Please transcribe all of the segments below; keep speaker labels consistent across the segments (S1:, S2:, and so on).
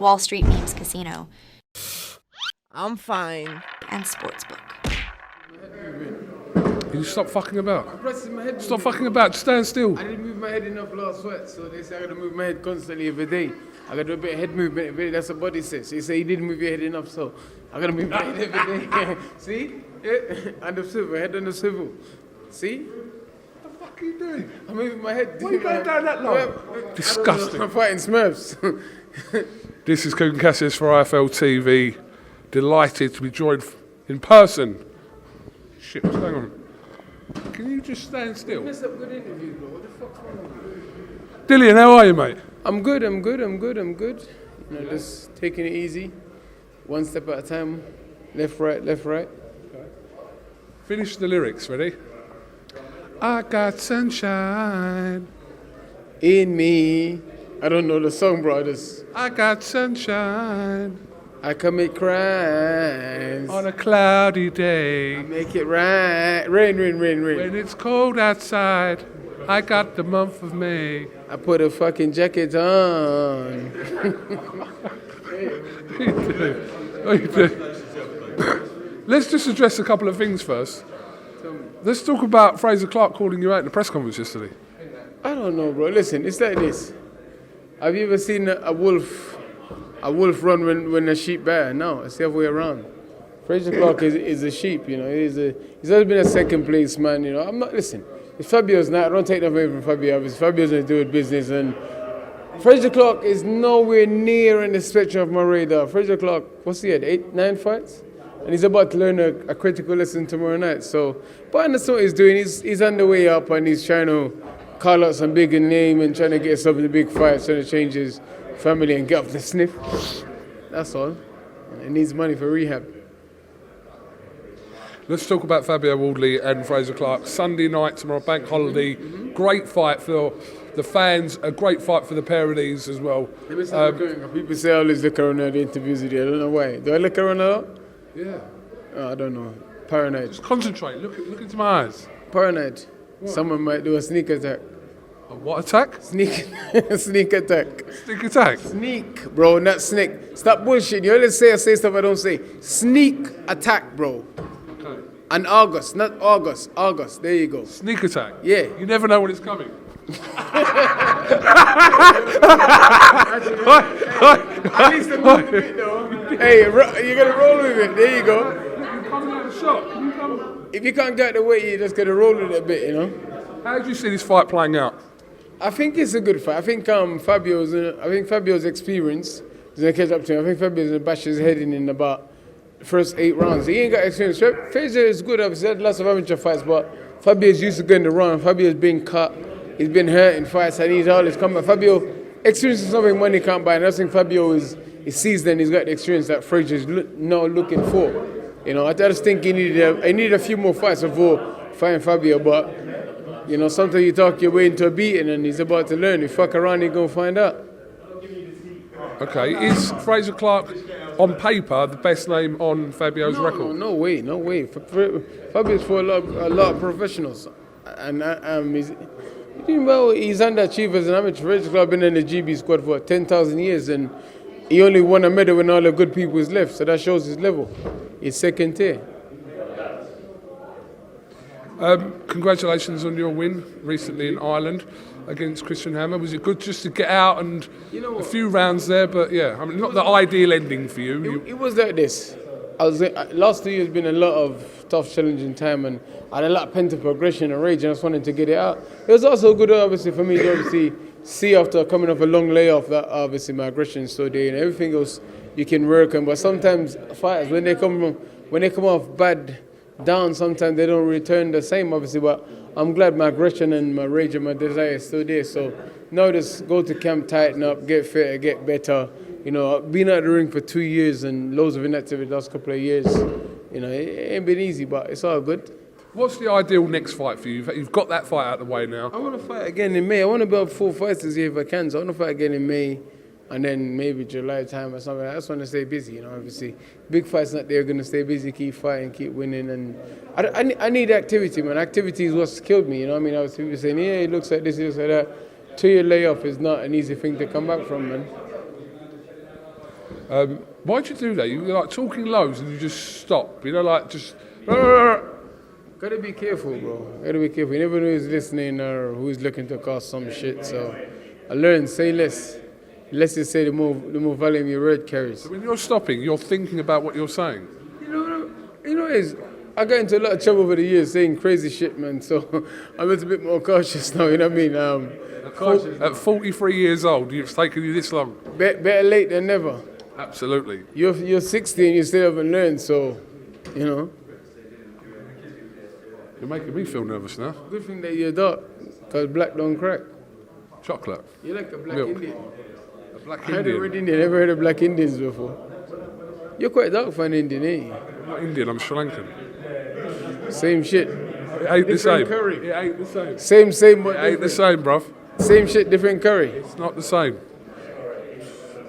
S1: Wall Street Memes Casino,
S2: I'm fine.
S1: and Sportsbook.
S3: Can you stop fucking about?
S4: I'm pressing my head.
S3: Stop fucking about. Just stand still.
S4: I didn't move my head enough last sweat, so they say I gotta move my head constantly every day. I gotta do a bit of head movement every day. That's what body says. So you say you didn't move your head enough, so I gotta move my head every day. See? Yeah. On the swivel, head on the swivel. See?
S3: What the fuck are you doing?
S4: I'm moving my head.
S3: Why are you going down that long? Disgusting.
S4: I'm fighting Smurfs.
S3: This is KUGAN CASSIUS for IFLTV. Delighted to be joined in person. Shit, what's going on? Can you just stand still?
S4: Messed up good interview, bro. What the fuck's wrong with you?
S3: Dillian, how are you, mate?
S4: I'm good. You know, just taking it easy. One step at a time. Left, right, left, right.
S3: Finish the lyrics, ready? I got sunshine
S4: In me. I don't know the song, bro.
S3: I got sunshine
S4: I commit crimes.
S3: on a cloudy day.
S4: Make it right. Rain.
S3: When it's cold outside, I got the month of May.
S4: I put a fucking jacket on.
S3: What you do? Let's just address a couple of things first. Let's talk about Fraser-Clarke calling you out in the press conference yesterday.
S4: I don't know, bro. Listen, it's like this. Have you ever seen a wolf run when a sheep bear? No, it's the other way around. Fraser-Clarke is a sheep, you know. He's always been a second place man, you know. Listen, if Fabio's not, I don't take nothing away from Fabio. Obviously, Fabio's going to do with business, and Fraser-Clarke is nowhere near in the spectrum of my radar. Fraser-Clarke, what's he had, 8, 9 fights? And he's about to learn a critical lesson tomorrow night. So, but I understand what he's doing. He's on the way up, and he's trying to call out some bigger name and trying to get himself in the big fights, trying to change his family and get off the sniff. That's all. He needs money for rehab.
S3: Let's talk about Fabio Wardley and Fraser-Clarke. Sunday night, tomorrow, bank holiday. Great fight for the fans, a great fight for the pair of these as well.
S4: People say I always look around at the interviews with you. I don't know why. Do I look around a lot?
S3: Yeah.
S4: Oh, I don't know. Paranoid.
S3: Just concentrate. Look into my eyes.
S4: Paranoid.
S3: What?
S4: Someone might do a sneak attack.
S3: A what attack?
S4: Sneak attack.
S3: Sneak attack?
S4: Sneak, bro, not snake. Stop bullshit. You always say stuff I don't say. Sneak attack, bro.
S3: Okay.
S4: And August, not August. August. There you go.
S3: Sneak attack?
S4: Yeah.
S3: You never know when it's coming.
S4: At least a little bit, though. Hey, you're gonna roll with it. There you go.
S3: You're coming out of the shop. Can you come?
S4: If you can't get the way, you just gotta roll with it a bit, you know.
S3: How do you see this fight playing out?
S4: I think it's a good fight. I think Fabio's experience is gonna catch up to him. I think Fabio's gonna bash his head in about the first 8 rounds. He ain't got experience. Fraser is good. Obviously, had lots of amateur fights, but Fabio's used to going the run. Fabio's been cut. He's been hurt in fights, and he's always come back. Fabio experience is something money can't buy. And I think Fabio is seasoned. He's got the experience that Fraser is now looking for. You know, I just think he needed a few more fights before fighting Fabio, but. You know, sometimes you talk your way into a beating and he's about to learn. You fuck around, you're going to find out.
S3: Okay, is Fraser-Clarke on paper the best name on Fabio's record?
S4: No way. Fabio's for a lot of professionals. And he's doing well. He's underachieved as an amateur. Fraser-Clarke been in the GB squad for 10,000 years and he only won a medal when all the good people is left. So that shows his level. He's second tier.
S3: Congratulations on your win recently in Ireland against Christian Hammer. Was it good just to get out and a few rounds there? But yeah, I mean, not the ideal ending for you.
S4: It was like this. Last 2 years been a lot of tough, challenging time, and I had a lot of pent-up aggression and rage, and I just wanted to get it out. It was also good, obviously, for me to see after coming off a long layoff that obviously my aggression is so there, and everything else you can work on. But sometimes fighters, when they come off bad down, sometimes they don't return the same, obviously, but I'm glad my aggression and my rage and my desire is still there. So now just go to camp, tighten up, get fitter, get better. You know, I've been out the ring for 2 years and loads of inactivity the last couple of years. You know, it ain't been easy, but it's all good.
S3: What's the ideal next fight for you? You've got that fight out of the way now.
S4: I want to fight again in May. I want to build 4 fights this year if I can. So I want to fight again in May. And then maybe July time or something. I just want to stay busy, you know, obviously. Big fights not there, going to stay busy, keep fighting, keep winning. And I need activity, man. Activity is what's killed me, you know what I mean? I was people saying, yeah, it looks like this, it looks like that. 2-year layoff is not an easy thing to come back from, man.
S3: Why'd you do that? You're like talking loads and you just stop. You know, like just.
S4: Gotta be careful, bro. Gotta be careful. You never know who's listening or who's looking to cause some shit. So I learned, say less. The less you say, the more volume your word carries.
S3: So when you're stopping, you're thinking about what you're saying.
S4: You know, I got into a lot of trouble over the years saying crazy shit, man. So I'm a little bit more cautious now. You know what I mean? Cautious.
S3: At 43 years old, it's taken you this long.
S4: Better late than never.
S3: Absolutely.
S4: You're 60 and you still haven't learned. So, you know.
S3: You're making me feel nervous now.
S4: Good thing that you're dark, because black don't crack.
S3: Chocolate.
S4: You're like a black
S3: Milk.
S4: Indian.
S3: A black
S4: I heard a red
S3: Indian.
S4: Indian. Never heard of black Indians before. You're quite dark for an Indian, ain't you?
S3: I'm not Indian, I'm Sri Lankan.
S4: Same shit.
S3: It ain't the same.
S4: Different curry.
S3: It ain't the same.
S4: Same, but
S3: It ain't the
S4: different.
S3: same, bruv.
S4: Same shit, different curry.
S3: It's not the same.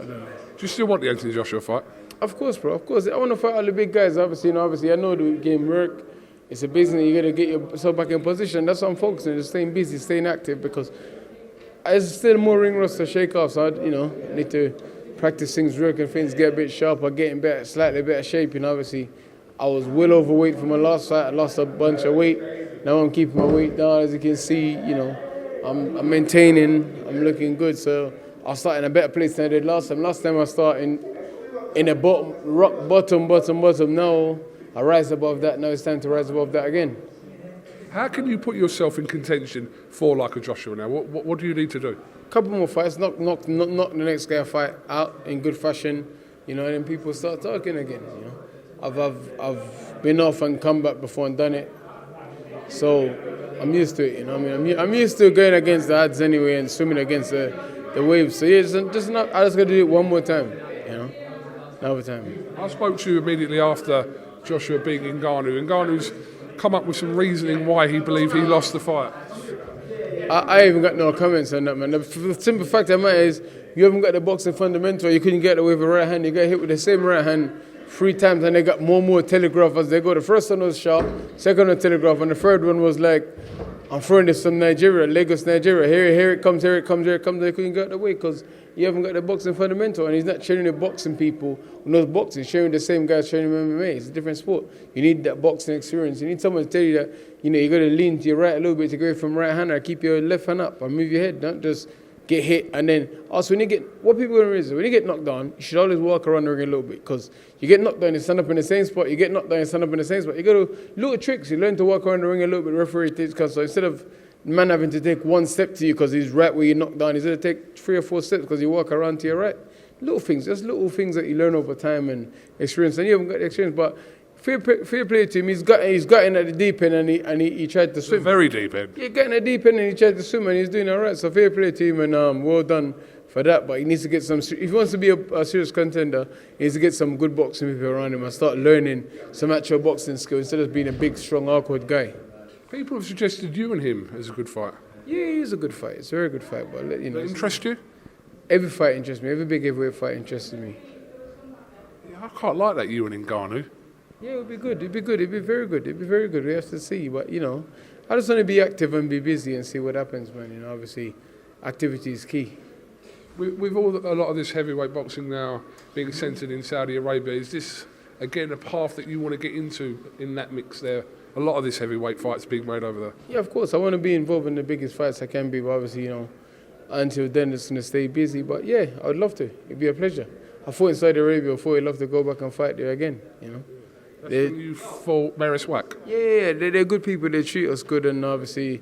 S3: Do you still want the Anthony Joshua fight?
S4: Of course, bro. Of course. I want to fight all the big guys. Obviously, I know the game work. It's a business. You got to get yourself back in position. That's what I'm focusing on, just staying busy, staying active, because there's still more ring rust to shake off. So I need to practice things, working things, get a bit sharper, getting better, slightly better shape. Obviously, I was well overweight from my last fight. I lost a bunch of weight. Now I'm keeping my weight down. As you can see, I'm maintaining. I'm looking good. So I'll start in a better place than I did last time. Last time I started in the bottom. Now I rise above that. Now it's time to rise above that again.
S3: How can you put yourself in contention for like a Joshua now? What do you need to do?
S4: Couple more fights, knock the next guy fight out in good fashion, and then people start talking again. I've been off and come back before and done it, so I'm used to it. I'm used to going against the odds anyway and swimming against the waves. So yeah, I just got to do it one more time, another time.
S3: I spoke to you immediately after Joshua beating Ngannou. Ngannou's come up with some reasoning why he believed he lost the fight.
S4: I ain't even got no comments on that, man. The simple fact of the matter is, you haven't got the boxing fundamental. You couldn't get away with a right hand. You got hit with the same right hand 3 times, and they got more telegraph as they go. The first one was sharp, second one telegraph, and the third one was like, I'm throwing this from Nigeria, Lagos, Nigeria. Here it comes. They couldn't get away because you haven't got the boxing fundamental, and he's not training the boxing people who knows boxing. He's training the same guys training MMA. It's a different sport. You need that boxing experience. You need someone to tell you that, you got to lean to your right a little bit to go from right hand, or keep your left hand up, or move your head. Don't just get hit. And then also when you get knocked down, you should always walk around the ring a little bit, because you get knocked down, you stand up in the same spot. You get knocked down, you stand up in the same spot. You got little tricks. You learn to walk around the ring a little bit. Referee takes, so instead of man having to take one step to you because he's right where you knocked down, he's going to take 3 or 4 steps because you walk around to your right. Little things, just little things that you learn over time and experience. And you haven't got the experience, but fair play to him. He's got in at the deep end and he tried to swim.
S3: Very deep end.
S4: He got in the deep end and he tried to swim and he's doing all right. So fair play to him and well done for that. But he needs to get some. If he wants to be a serious contender, he needs to get some good boxing people around him and start learning some actual boxing skill instead of being a big, strong, awkward guy.
S3: People have suggested you and him as a good fight.
S4: Yeah, it is a good fight. It's a very good fight. But
S3: Does it interest you?
S4: Every fight interests me. Every big heavyweight fight interests me.
S3: Yeah, I quite like that you and Ngannou.
S4: Yeah, it would be good. It'd be good. It'd be very good. It'd be very good. We have to see. But, I just want to be active and be busy and see what happens, man. Obviously, activity is key.
S3: With a lot of this heavyweight boxing now being centred in Saudi Arabia, is this, again, a path that you want to get into in that mix there? A lot of this heavyweight fights being made over there.
S4: Yeah, of course. I want to be involved in the biggest fights I can be. But obviously, until then, it's going to stay busy. But, yeah, I would love to. It'd be a pleasure. I fought in Saudi Arabia before. I'd love to go back and fight there again,
S3: That's when you fought Maris Wack?
S4: Yeah, they're good people. They treat us good, and obviously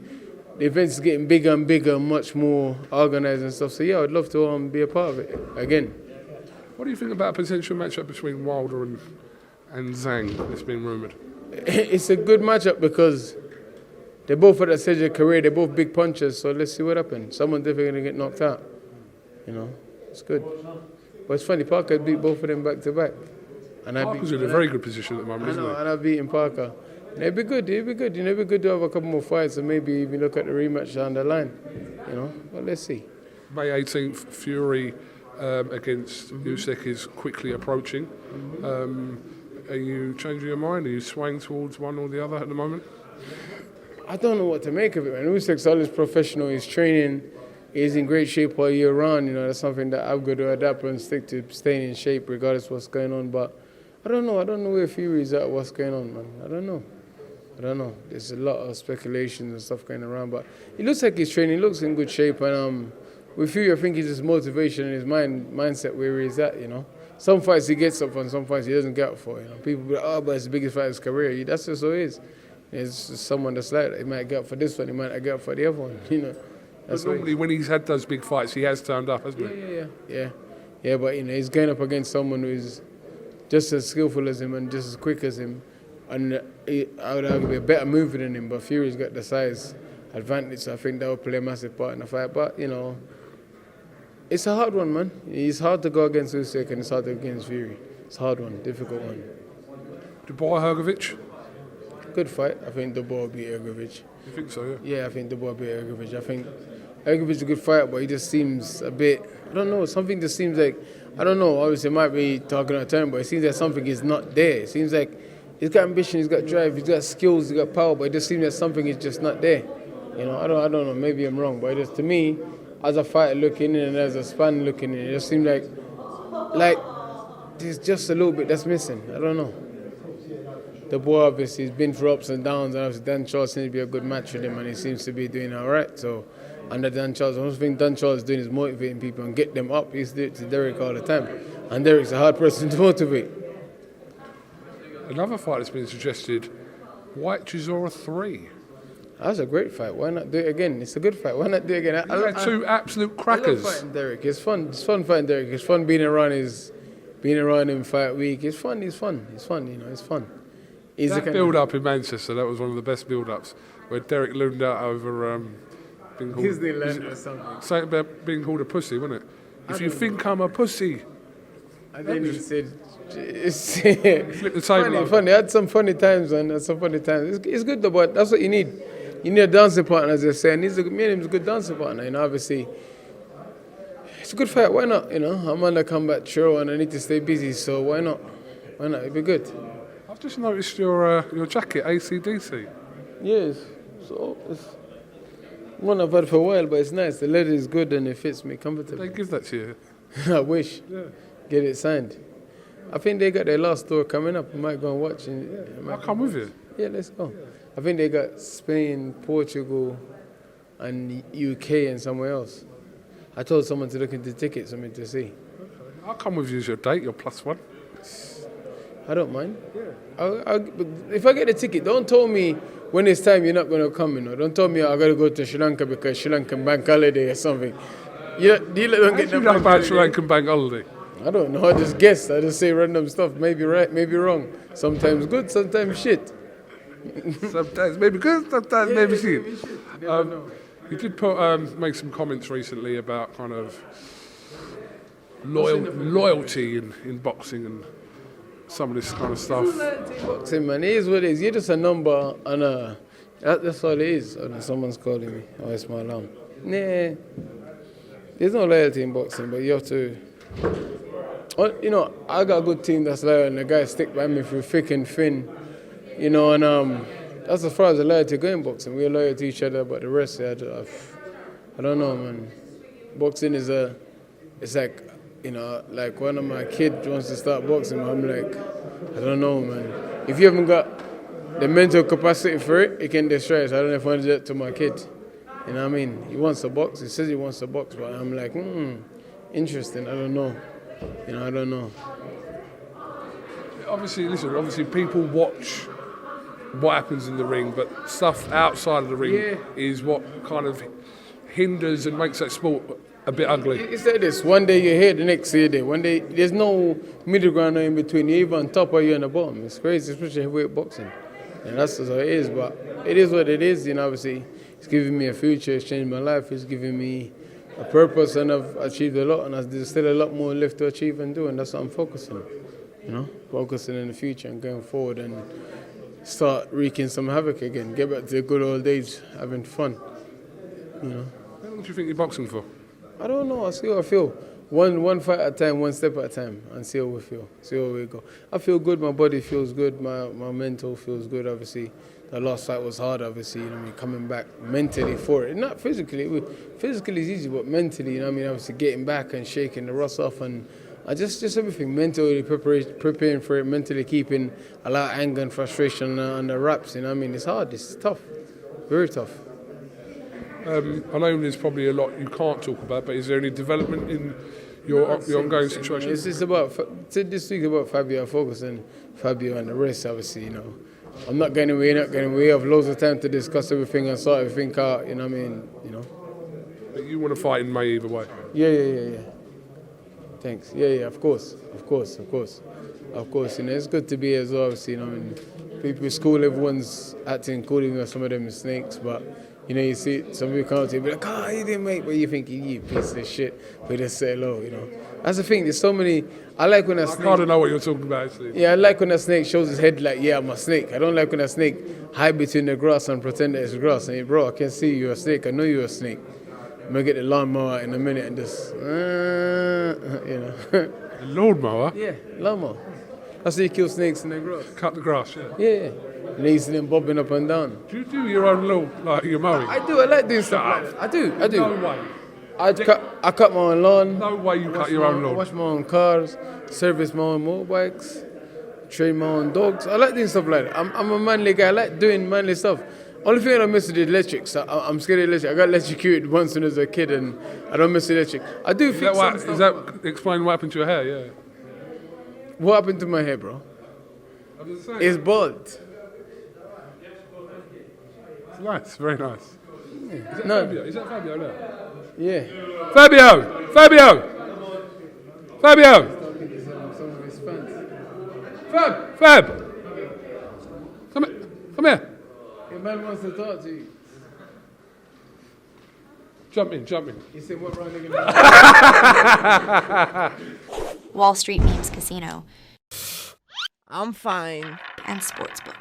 S4: the events is getting bigger and bigger, much more organised and stuff. So yeah, I'd love to be a part of it again.
S3: What do you think about a potential matchup between Wilder and Zhang that's been rumoured?
S4: It's a good matchup because they're both at that stage of their career. They're both big punchers. So let's see what happens. Someone's definitely going to get knocked out. It's good. But it's funny, Parker beat both of them back to back.
S3: Parker's in a very good position at the moment, isn't he?
S4: And I've beaten Parker. And it'd be good. It'd be good. It'd be good to have a couple more fights and maybe even look at the rematch down the line. But let's see.
S3: May 18th, Fury against Usyk is quickly approaching. Are you changing your mind? Are you swaying towards one or the other at the moment?
S4: I don't know what to make of it, man. Usyk's always professional. He's training he's in great shape all year round. You know, that's something that I've got to adapt and stick to, staying in shape regardless of what's going on. But I don't know where Fury is at, what's going on, man. I don't know. There's a lot of speculations and stuff going around, but he looks like he's training. He looks in good shape, and with Fury, I think it's his motivation and his mindset where he's at. You know, some fights he gets up for, and some fights he doesn't get up for. You know, people be like, oh, but it's the biggest fight of his career. That's just how it is. It's just someone that's like that. He might get up for this one, he might not get up for the other one. You know.
S3: But normally, when he's had those big fights, he has turned up, hasn't he?
S4: Yeah. But you know, he's going up against someone who's just as skillful as him and just as quick as him, and I would argue a better mover than him. But Fury's got the size advantage, so I think that will play a massive part in the fight. But you know, it's a hard one, man. It's hard to go against Usyk and it's hard to go against Fury. It's a hard one, difficult one.
S3: Dubois Hrgovic?
S4: Good fight. I think Dubois will beat Hrgovic.
S3: You think so, yeah?
S4: Yeah, I think Dubois will beat Hrgovic. I think Hrgovic is a good fighter, but he just seems a bit, I don't know, something just seems like, I don't know, obviously it might be talking out of turn, but it seems like something is not there. It seems like he's got ambition, he's got drive, he's got skills, he's got power, but it just seems like something is just not there. You know, I don't know, maybe I'm wrong, but it just, to me, as a fighter looking in and as a span looking in, it just seems like there's just a little bit that's missing. I don't know. The boy obviously has been through ups and downs, and obviously Dan Charles seems to be a good match with him, and he seems to be doing all right. So under Dan Charles, the only thing Dan Charles is doing is motivating people and get them up. He used to do it to Derek all the time, and Derek's a hard person to motivate.
S3: Another fight that's been suggested, Whyte Chisora 3.
S4: That's a great fight. Why not do it again? It's a good fight. Why not do it again?
S3: You had two absolute crackers.
S4: I love fighting Derek. It's fun. It's fun fighting Derek. It's fun being around him fight week. It's fun. You know, it's fun.
S3: That build-up in Manchester, that was one of the best build-ups, where Derek loomed out over being called...
S4: Disneyland or something.
S3: Something about being called a pussy, wasn't it? If you think I'm a pussy...
S4: I think he said...
S3: Flip the table
S4: funny. I had some funny times, man. It's good, though, but that's what you need. You need a dancing partner, as they say. Me and him's a good dancing partner, you know, obviously. It's a good fight, why not? You know, I'm on the comeback show and I need to stay busy, so why not? Why not? It'd be good.
S3: I've just noticed your jacket, AC/DC.
S4: Yes, so it's one I've had for a while, but it's nice. The leather is good and it fits me comfortably.
S3: They give that to you?
S4: I wish. Yeah. Get it signed. I think they got their last tour coming up. I might go and watch.
S3: I'll come with you.
S4: Yeah, let's go. I think they got Spain, Portugal, and UK and somewhere else. I told someone to look into tickets for me to see.
S3: I'll come with you as your date, your +1.
S4: I don't mind. Yeah. If I get the ticket, don't tell me when it's time you're not going to come. You know, don't tell me I got to go to Sri Lanka because Sri Lankan bank holiday or something. You don't get
S3: you know about Sri Lankan bank holiday?
S4: I don't know. I just guess. I just say random stuff. Maybe right, maybe wrong. Sometimes good, sometimes shit.
S3: Sometimes maybe good, sometimes maybe shit. You did make some comments recently about kind of loyalty in boxing and some of this kind of stuff.
S4: Boxing, man, it is what it is. You're just a number and that's all it is. Someone's calling me. Oh, it's my alarm. Nah, there's no loyalty in boxing, but you have to. You know, I got a good team that's loyal, and the guys stick by me through thick and thin. You know, and that's as far as the loyalty go in boxing. We're loyal to each other, but the rest, I don't know, man. Boxing is it's like, you know, like one of my kids wants to start boxing, I'm like, I don't know, man. If you haven't got the mental capacity for it, it can destroy us. I don't know if I want to do that to my kid. You know what I mean? He wants to box. He says he wants to box, but I'm like, interesting. I don't know. You know, I don't know.
S3: Obviously people watch what happens in the ring, but stuff outside of the ring is what kind of hinders and makes that sport a bit ugly.
S4: It's like this. One day you're here, the next day you're there. One day, there's no middle ground or in between. You're either on top or you're on the bottom. It's crazy, especially heavyweight boxing. And that's just how it is, but it is what it is. You know, obviously, it's giving me a future. It's changed my life. It's giving me a purpose, and I've achieved a lot, and there's still a lot more left to achieve and do, and that's what I'm focusing on. You know, focusing in the future and going forward and start wreaking some havoc again. Get back to the good old days, having fun. You know.
S3: How long do you think you're boxing for?
S4: I don't know. I see how I feel. one fight at a time, one step at a time, and see how we feel, see how we go. I feel good, my body feels good, my mental feels good, obviously. The last fight was hard, obviously, you know what I mean, coming back mentally for it. Not physically, physically is easy, but mentally, you know what I mean, obviously getting back and shaking the rust off and just everything, mentally preparing for it, mentally keeping a lot of anger and frustration on the wraps, you know what I mean. It's hard, it's tough, very tough.
S3: I know there's probably a lot you can't talk about, but is there any development in your ongoing situation?
S4: It's just about, this week about Fabio, I focus on Fabio and the rest, obviously, you know. I'm not getting away, not getting away. I have loads of time to discuss everything and sort everything out, you know what I mean, you know.
S3: But you want to fight in May either way?
S4: Yeah. Thanks. Yeah, of course. You know, it's good to be as well, obviously, you know, I mean, people at school, everyone's acting cool, even though some of them are snakes, but, you know, you see some people come out to you, be like, you didn't make, but you think, you piece of shit, but just say hello, you know. That's the thing, there's so many, I like when a snake...
S3: I don't know what you're talking about, actually.
S4: Yeah, I like when a snake shows his head like, I'm a snake. I don't like when a snake hide between the grass and pretend that it's grass. And bro, I can see you're a snake, I know you're a snake. I'm gonna get the lawnmower in a minute and just, you know.
S3: The lawnmower?
S4: Yeah, lawnmower. That's how you kill snakes in the grass.
S3: Cut the grass, yeah.
S4: Yeah. And you see them bobbing up and down.
S3: Do you do your own little, like, your mowing?
S4: I do, I like doing stuff like that. I do.
S3: No way.
S4: I cut my own lawn.
S3: No way you cut your own lawn.
S4: I wash my own cars, service my own motorbikes, train my own dogs. I like doing stuff like that. I'm a manly guy. I like doing manly stuff. Only thing I don't miss is the electric. So I'm scared of electric. I got electrocuted once when I was a kid, and I don't miss electric. I do fix some stuff.
S3: Is that explain what happened to your hair? Yeah.
S4: What happened to my hair, bro?
S3: I'm just saying.
S4: It's bald.
S3: It's nice, very nice.
S4: Yeah.
S3: Is that Fabio now?
S4: Yeah.
S3: Fabio! Fab! Come here.
S4: The man wants to talk to you.
S3: Jump in.
S4: He said, what wrong nigga?
S1: Wall Street Memes Casino
S2: I'm fine.
S1: and Sportsbook.